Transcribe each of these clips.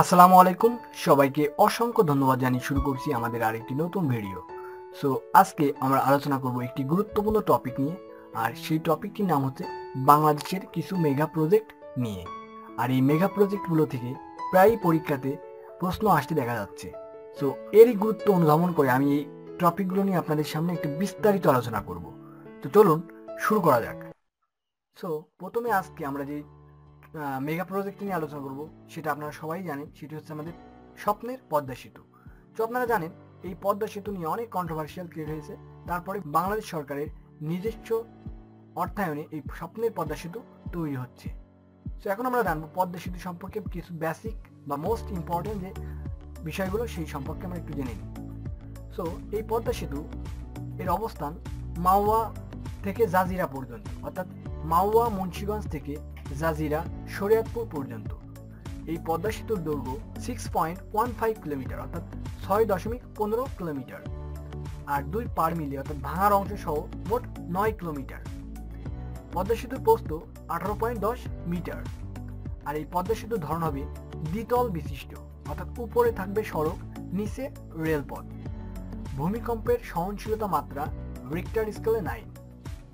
আসসালামু আলাইকুম, সবাইকে অসংখ্য ধন্যবাদ জানিয়ে শুরু করছি আমাদের আরেকটি নতুন ভিডিও। সো আজকে আমরা আলোচনা করব একটি গুরুত্বপূর্ণ টপিক নিয়ে, আর সেই টপিকটির নাম হচ্ছে বাংলাদেশের কিছু মেগা প্রজেক্ট নিয়ে। আর এই মেগা প্রজেক্টগুলো থেকে প্রায়ই পরীক্ষাতে প্রশ্ন আসতে দেখা যাচ্ছে। সো এরই গুরুত্ব অনুধাবন করে আমি এই টপিকগুলো নিয়ে আপনাদের সামনে একটু বিস্তারিত আলোচনা করব। তো চলুন শুরু করা যাক। সো প্রথমে আজকে আমরা যে মেগা প্রজেক্ট নিয়ে আলোচনা করব সেটা আপনারা সবাই জানেন, সেটি হচ্ছে আমাদের স্বপ্নের পদ্মা সেতু। তো আপনারা জানেন এই পদ্মা সেতু নিয়ে অনেক কন্ট্রোভার্সিয়াল ক্রিয়েট হয়েছে। তারপরে বাংলাদেশ সরকারের নিজস্ব অর্থায়নে এই স্বপ্নের পদ্মা সেতু তৈরি হচ্ছে। তো এখন আমরা জানবো পদ্মা সেতু সম্পর্কে কিছু বেসিক বা মোস্ট ইম্পর্টেন্ট যে বিষয়গুলো সেই সম্পর্কে আমরা একটু জেনে নিই। সো এই পদ্মা সেতু এর অবস্থান মাওয়া থেকে জাজিরা পর্যন্ত, অর্থাৎ মাওয়া মুন্সিগঞ্জ থেকে জাজিরা শরীয়তপুর পর্যন্ত। এই পদ্মা সেতুর দৈর্ঘ্য 6.15 কিলোমিটার, অর্থাৎ 6.15 কিলোমিটার, আর দুই পার মিলে অর্থাৎ ভাঙার অংশ সহ মোট 9 কিলোমিটার। পদ্মা সেতুর প্রস্থ 18.10 মিটার। আর এই পদ্মা সেতুর ধরন হবে দ্বিতল বিশিষ্ট, অর্থাৎ উপরে থাকবে সড়ক, নিচে রেলপথ। ভূমিকম্পের সহনশীলতা মাত্রা রিক্টার স্কেলে 9,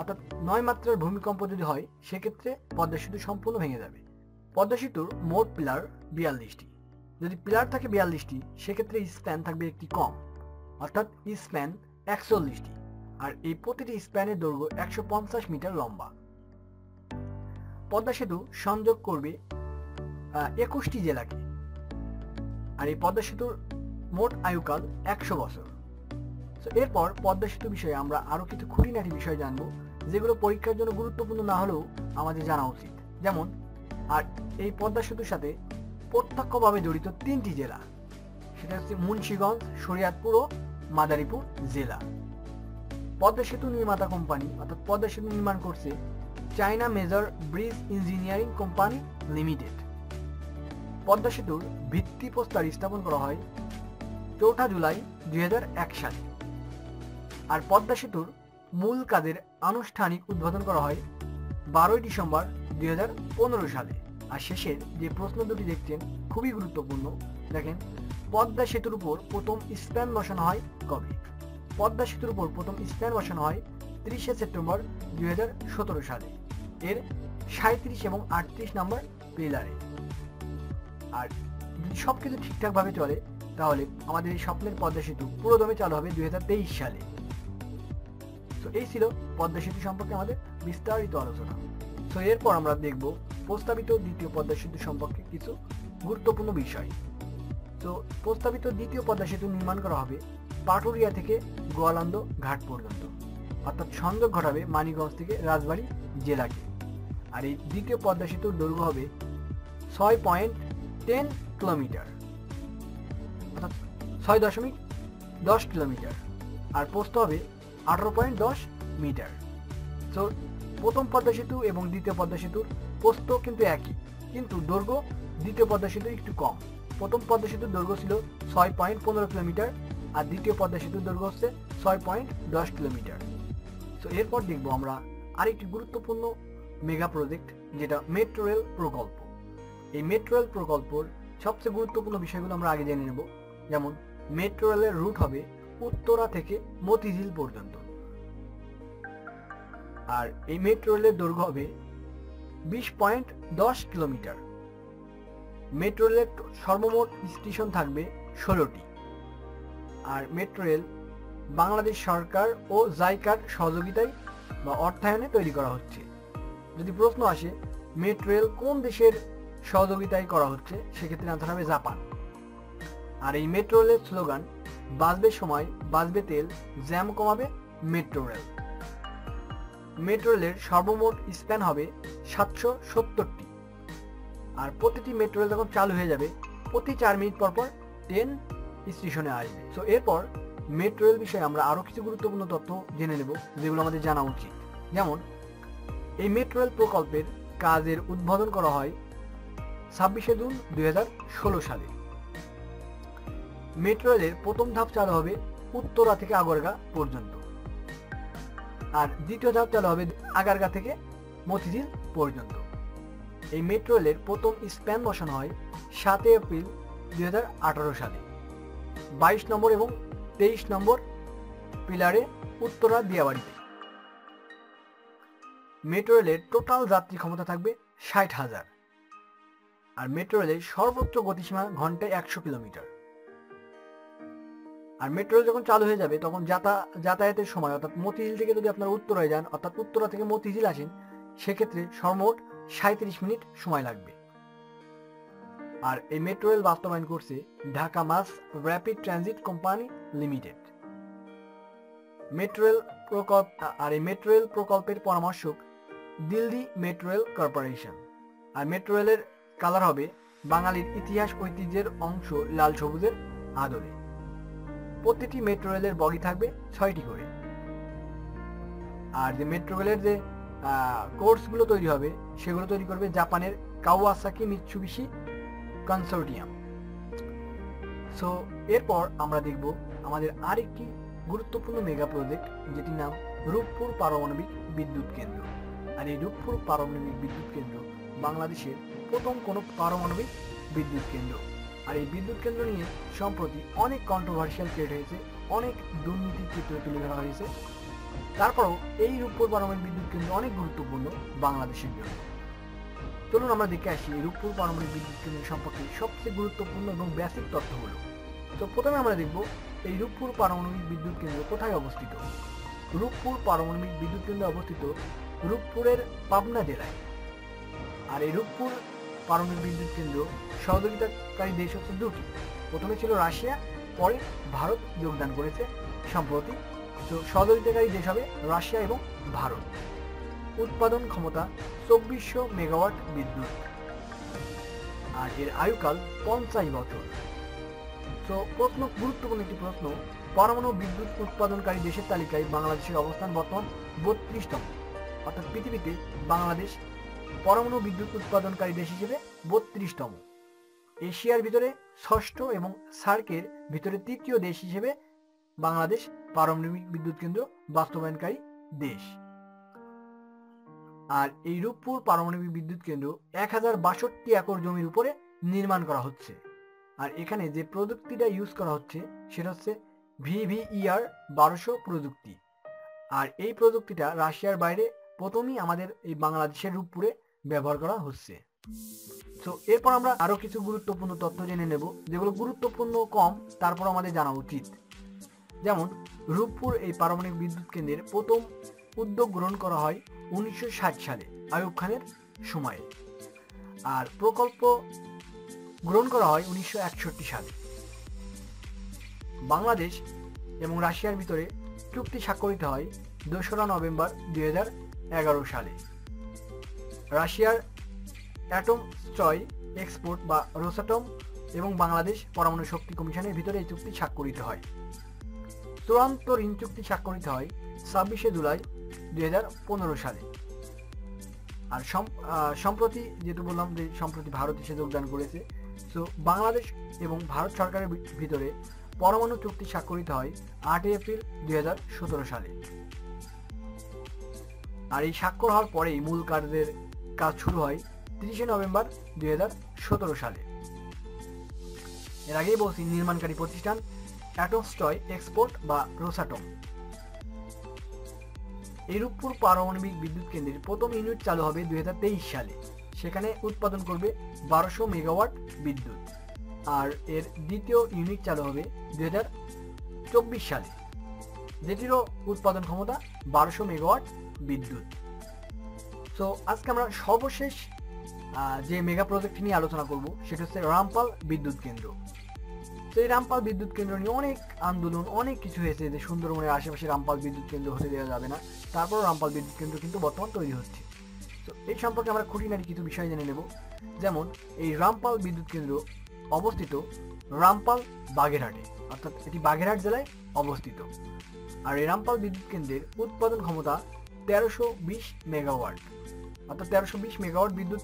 অর্থাৎ 9 মাত্রার ভূমিকম্প যদি হয় সেক্ষেত্রে পদ্মা সেতু সম্পূর্ণ ভেঙে যাবে। পদ্মা সেতুর মোট পিলার 42টি। যদি পিলার থাকে 42টি সেক্ষেত্রে স্প্যান থাকবে একটি কম, অর্থাৎ স্প্যান 41টি। আর এই প্রতিটি স্প্যানের দৈর্ঘ্য 150 মিটার লম্বা। পদ্মা সেতু সংযোগ করবে 21টি জেলাকে। আর এই পদ্মা সেতুর মোট আয়ুকাল 100 বছর। তো এরপর পদ্মা সেতু বিষয়ে আমরা আরো কিছু খুঁটিনাটি বিষয় জানবো, যেগুলো পরীক্ষার জন্য গুরুত্বপূর্ণ না হলেও আমাদের জানা উচিত। যেমন, আর এই পদ্মা সেতুর সাথে প্রত্যক্ষভাবে জড়িত 3টি জেলা, সেটা হচ্ছে মুন্সিগঞ্জ, শরীয়তপুর ও মাদারীপুর জেলা। পদ্মা সেতু নির্মাতা কোম্পানি অর্থাৎ পদ্মা সেতু নির্মাণ করছে China major bridge engineering company limited. Padma সেতুর ভিত্তিপ্রস্তর স্থাপন করা হয় 4 জুলাই 2001 সালে। আর পদ্মা সেতুর মূল কাজের আনুষ্ঠানিক উদ্বোধন করা হয় 12 ডিসেম্বর 2015 সালে। আর শেষের যে প্রশ্ন দুটি দেখছেন খুবই গুরুত্বপূর্ণ। দেখেন, পদ্মা সেতুর উপর প্রথম স্প্যান বসানো হয় কবে? পদ্মা সেতুর উপর প্রথম স্প্যান বসানো হয় 30 সেপ্টেম্বর 2017 সালে, এর 37 এবং 38 নম্বর পিলারে। আর যদি সবকিছু ঠিকঠাক ভাবে চলে তাহলে আমাদের এই স্বপ্নের পদ্মা সেতু পুরোদমে চালু হবে 2023 সালে। তো এই ছিল পদ্মা সেতু সম্পর্কে আমাদের বিস্তারিত আলোচনা। তো এরপর আমরা দেখব প্রস্তাবিত দ্বিতীয় পদ্মা সেতু সম্পর্কে কিছু গুরুত্বপূর্ণ বিষয়। তো প্রস্তাবিত দ্বিতীয় পদ্মা সেতু নির্মাণ করা হবে পাটুরিয়া থেকে গোয়ালন্দ ঘাট পর্যন্ত, অর্থাৎ সংযোগ ঘটাবে মানিকগঞ্জ থেকে রাজবাড়ী জেলাকে। আর এই দ্বিতীয় পদ্মা সেতুর দৈর্ঘ্য হবে 6.10 কিলোমিটার, অর্থাৎ 6.10 কিলোমিটার, আর প্রস্থ হবে 18.10 মিটার। তো প্রথম পদ্মা সেতু এবং দ্বিতীয় পদ্মা সেতুর প্রস্থ কিন্তু একই, কিন্তু দৈর্ঘ্য দ্বিতীয় পদ্মা সেতু একটু কম। প্রথম পদ্মা সেতুর দৈর্ঘ্য ছিল 6.15 কিলোমিটার, আর দ্বিতীয় পদ্মা সেতুর দৈর্ঘ্য হচ্ছে 6.10 কিলোমিটার। তো এরপর দেখবো আমরা আরেকটি গুরুত্বপূর্ণ মেগা প্রজেক্ট, যেটা মেট্রো রেল প্রকল্প। এই মেট্রো রেল প্রকল্পের সবচেয়ে গুরুত্বপূর্ণ বিষয়গুলো আমরা আগে জেনে নেব। যেমন, মেট্রো রেলের রুট হবে উত্তরা থেকে মতিঝিল পর্যন্ত। আর এই মেট্রো রেলের দৈর্ঘ্য হবে 20.10 কিলোমিটার। মেট্রো রেলের সর্বমোট স্টেশন থাকবে 16টি। আর মেট্রো রেল বাংলাদেশ সরকার ও জাইকার সহযোগিতায় বা অর্থায়নে তৈরি করা হচ্ছে। যদি প্রশ্ন আসে মেট্রো রেল কোন দেশের সহযোগিতায় করা হচ্ছে, সেক্ষেত্রে আনসার হবে জাপান। আর এই মেট্রো রেলের স্লোগান বাঁচবে সময়, বাঁচবে তেল, জ্যাম কমাবে মেট্রো রেল। মেট্রো রেলের সর্বমোট স্প্যান হবে 770টি। আর প্রতিটি মেট্রো রেল যখন চালু হয়ে যাবে প্রতি 4 মিনিট পর পর ট্রেন স্টেশনে আসবে। সো এরপর মেট্রো রেল বিষয়ে আমরা আরো কিছু গুরুত্বপূর্ণ তথ্য জেনে নেব, যেগুলো আমাদের জানা উচিত। যেমন, এই মেট্রো রেল প্রকল্পের কাজের উদ্বোধন করা হয় 26 জুন 2016 সালে। মেট্রো রেলের প্রথম ধাপ চালু হবে উত্তরা থেকে আগরগা পর্যন্ত, আর দ্বিতীয় ধাপ চালু হবে আগারগা থেকে মতিঝিল পর্যন্ত। এই মেট্রো রেলের প্রথম স্প্যান বসানো হয় 7 এপ্রিল 2018 সালে। 22 নম্বর এবং 23 নম্বর পিলারে উত্তরা দিয়াবাড়িতে। মেট্রো রেলের টোটাল যাত্রী ক্ষমতা থাকবে 60,000। আর মেট্রো রেলের সর্বোচ্চ গতিসীমা ঘন্টায় 100 কিলোমিটার। আর মেট্রো রেল যখন চালু হয়ে যাবে তখন যাতায়াতের সময় অর্থাৎ মতিঝিল থেকে যদি আপনারা উত্তরায় যান অর্থাৎ উত্তরা থেকে মতিঝিল আসেন সেক্ষেত্রে সর্বমোট 37 মিনিট সময় লাগবে। আর এই মেট্রো রেল বাস্তবায়ন করছে Dhaka mass rapid transit company limited. Metro rail প্রকল্প আর এই মেট্রো রেল প্রকল্পের পরামর্শক দিল্লি মেট্রো রেল কর্পোরেশন। আর মেট্রো রেলের কালার হবে বাঙালির ইতিহাস ঐতিহ্যের অংশ লাল সবুজের আদলে। প্রতিটি মেট্রো রেলের বগি থাকবে 6টি করে। আর যে মেট্রো রেলের যে কোর্সগুলো তৈরি হবে সেগুলো তৈরি করবে জাপানের কাওয়াসাকি মিৎসুবিশি কনসোর্টিয়াম। সো এরপর আমরা দেখব আমাদের আরেকটি গুরুত্বপূর্ণ মেগা প্রজেক্ট যেটির নাম রূপপুর পারমাণবিক বিদ্যুৎ কেন্দ্র। আর এই রূপপুর পারমাণবিক বিদ্যুৎ কেন্দ্র বাংলাদেশের প্রথম কোনো পারমাণবিক বিদ্যুৎ কেন্দ্র। আর এই বিদ্যুৎ কেন্দ্র নিয়ে সম্প্রতি অনেক কন্ট্রোভার্সিয়াল ক্রিয়েট হয়েছে, অনেক দুর্নীতির চিত্র তুলে ধরা হয়েছে। তারপরেও এই রূপপুর পারমাণবিক বিদ্যুৎ কেন্দ্র অনেক গুরুত্বপূর্ণ বাংলাদেশের জন্য। চলুন আমরা দেখে আসি এই রূপপুর পারমাণবিক বিদ্যুৎ কেন্দ্র সম্পর্কে সবচেয়ে গুরুত্বপূর্ণ এবং বেসিক তথ্যগুলো। তো প্রথমে আমরা দেখব এই রূপপুর পারমাণবিক বিদ্যুৎ কেন্দ্র কোথায় অবস্থিত। রূপপুর পারমাণবিক বিদ্যুৎ কেন্দ্র অবস্থিত রূপপুরের পাবনা জেলায়। আর এই রূপপুর পারমাণবিক বিদ্যুৎ কেন্দ্র সহযোগিতাকারী দেশ হচ্ছে দুটি। প্রথমে ছিল রাশিয়া, পরে ভারত যোগদান করেছে সম্প্রতি। তো সহযোগিতাকারী দেশ হবে রাশিয়া এবং ভারত। উৎপাদন ক্ষমতা 2400 মেগাওয়াট বিদ্যুৎ। আর এর আয়ুকাল 50 বছর। তো গুরুত্বপূর্ণ একটি প্রশ্ন, পরমাণু বিদ্যুৎ উৎপাদনকারী দেশের তালিকায় বাংলাদেশের অবস্থান বর্তমান 32তম। অর্থাৎ পৃথিবীতে বাংলাদেশ পরমাণু বিদ্যুৎ উৎপাদনকারী দেশ হিসেবে 32তম। এশিয়ার ভিতরে ষষ্ঠ এবং সার্কের ভিতরে তৃতীয় দেশ হিসেবে বাংলাদেশ পারমাণবিক বিদ্যুৎ কেন্দ্র বাস্তবায়নকারী দেশ। আর এই রূপপুর পারমাণবিক বিদ্যুৎ কেন্দ্র 1062 একর জমির উপরে নির্মাণ করা হচ্ছে। আর এখানে যে প্রযুক্তিটা ইউজ করা হচ্ছে সেটা হচ্ছে VVER 1200 প্রযুক্তি। আর এই প্রযুক্তিটা রাশিয়ার বাইরে প্রথমেই আমাদের এই বাংলাদেশের রূপপুরে ব্যবহার করা হচ্ছে। তো এরপর আমরা আরো কিছু গুরুত্বপূর্ণ তথ্য জেনে নেব যেগুলো গুরুত্বপূর্ণ কম তারপর আমাদের জানা উচিত। যেমন রূপপুর এই পারমাণবিক বিদ্যুৎ কেন্দ্রের প্রথম উদ্যোগ গ্রহণ করা হয় 1960 সালে আইয়ুব খানের সময়ে। আর প্রকল্প গ্রহণ করা হয় 1961 সালে। বাংলাদেশ এবং রাশিয়ার ভিতরে চুক্তি স্বাক্ষরিত হয় 2রা নভেম্বর 2011 সালে। রাশিয়ার অ্যাটম স্টয় এক্সপোর্ট বা রোসাটম এবং বাংলাদেশ পরমাণু শক্তি কমিশনের ভিতরে এই চুক্তি স্বাক্ষরিত হয়। চূড়ান্ত ঋণ চুক্তি স্বাক্ষরিত হয় 26শে জুলাই 2015 সালে। আর সম্প্রতি যেহেতু বললাম যে সম্প্রতি ভারত এসে যোগদান করেছে, সো বাংলাদেশ এবং ভারত সরকারের ভিতরে পরমাণু চুক্তি স্বাক্ষরিত হয় 8 এপ্রিল 2017 সালে। আর এই স্বাক্ষর হওয়ার পরেই মূল কাজের কাজ শুরু হয় 30শে নভেম্বর 2017 সালে। এর আগেই বলছি নির্মাণকারী প্রতিষ্ঠান অ্যাটম স্টয় এক্সপোর্ট বা রোসাটম। এই রূপপুর পারমাণবিক বিদ্যুৎ কেন্দ্রের প্রথম ইউনিট চালু হবে 2023 সালে। সেখানে উৎপাদন করবে 1200 মেগাওয়াট বিদ্যুৎ। আর এর দ্বিতীয় ইউনিট চালু হবে 2024 সালে, যেটিরও উৎপাদন ক্ষমতা 1200 মেগাওয়াট বিদ্যুৎ। সো আজকে আমরা সর্বশেষ যে মেগা প্রজেক্ট নিয়ে আলোচনা করব সেটা হচ্ছে রামপাল বিদ্যুৎ কেন্দ্র। তো এই রামপাল বিদ্যুৎ কেন্দ্র নিয়ে অনেক আন্দোলন, অনেক কিছু হয়েছে যে সুন্দরবনের আশেপাশে রামপাল বিদ্যুৎ কেন্দ্র হতে দেওয়া যাবে না। তারপর রামপাল বিদ্যুৎ কেন্দ্র কিন্তু বর্তমান তৈরি হচ্ছে। তো এই সম্পর্কে আমরা খুঁটিনাটি কিছু বিষয় জেনে নেব। যেমন এই রামপাল বিদ্যুৎ কেন্দ্র অবস্থিত রামপাল বাগেরহাটে, অর্থাৎ এটি বাগেরহাট জেলায় অবস্থিত। আর এই রামপাল বিদ্যুৎ কেন্দ্রের উৎপাদন ক্ষমতা 1320 মেগাওয়াট, অর্থাৎ 1320 মেগাওয়াট বিদ্যুৎ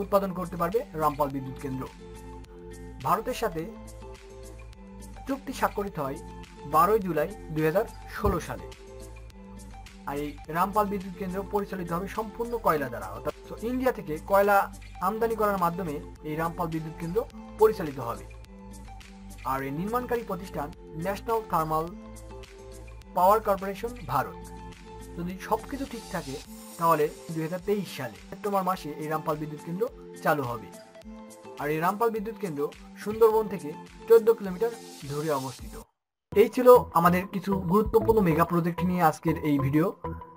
উৎপাদন করতে পারবে রামপাল বিদ্যুৎ কেন্দ্র। ভারতের সাথে চুক্তি স্বাক্ষরিত হয় 12 জুলাই 2016 সালে। আর এই রামপাল বিদ্যুৎ কেন্দ্র পরিচালিত হবে সম্পূর্ণ কয়লা দ্বারা, অর্থাৎ ইন্ডিয়া থেকে কয়লা আমদানি করার মাধ্যমে এই রামপাল বিদ্যুৎ কেন্দ্র পরিচালিত হবে। আর এর নির্মাণকারী প্রতিষ্ঠান national thermal power corporation Bharat. যদি সবকিছু ঠিক থাকে তাহলে 2023 সালে সেপ্টেম্বর মাসে এই রামপাল বিদ্যুৎ কেন্দ্র চালু হবে। আর এই রামপাল বিদ্যুৎ কেন্দ্র সুন্দরবন থেকে 14 কিলোমিটার দূরে অবস্থিত। এই ছিল আমাদের কিছু গুরুত্বপূর্ণ মেগা প্রজেক্ট নিয়ে আজকের এই ভিডিও।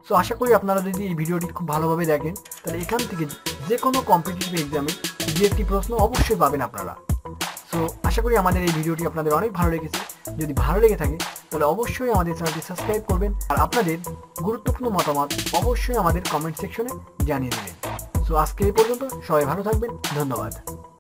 সো আশা করি আপনারা যদি এই ভিডিওটি খুব ভালোভাবে দেখেন তাহলে এখান থেকে যে কোনো কম্পিটিটিভ এক্সামে যে একটি প্রশ্ন অবশ্যই পাবেন আপনারা। সো আশা করি আমাদের এই ভিডিওটি আপনাদের অনেক ভালো লেগেছে। যদি ভালো লেগে থাকে তাহলে অবশ্যই আমাদের চ্যানেলটি সাবস্ক্রাইব করবেন আর আপনাদের গুরুত্বপূর্ণ মতামত অবশ্যই আমাদের কমেন্ট সেকশনে জানিয়ে দেবেন। সো আজকে এই পর্যন্ত, সবাই ভালো থাকবেন, ধন্যবাদ।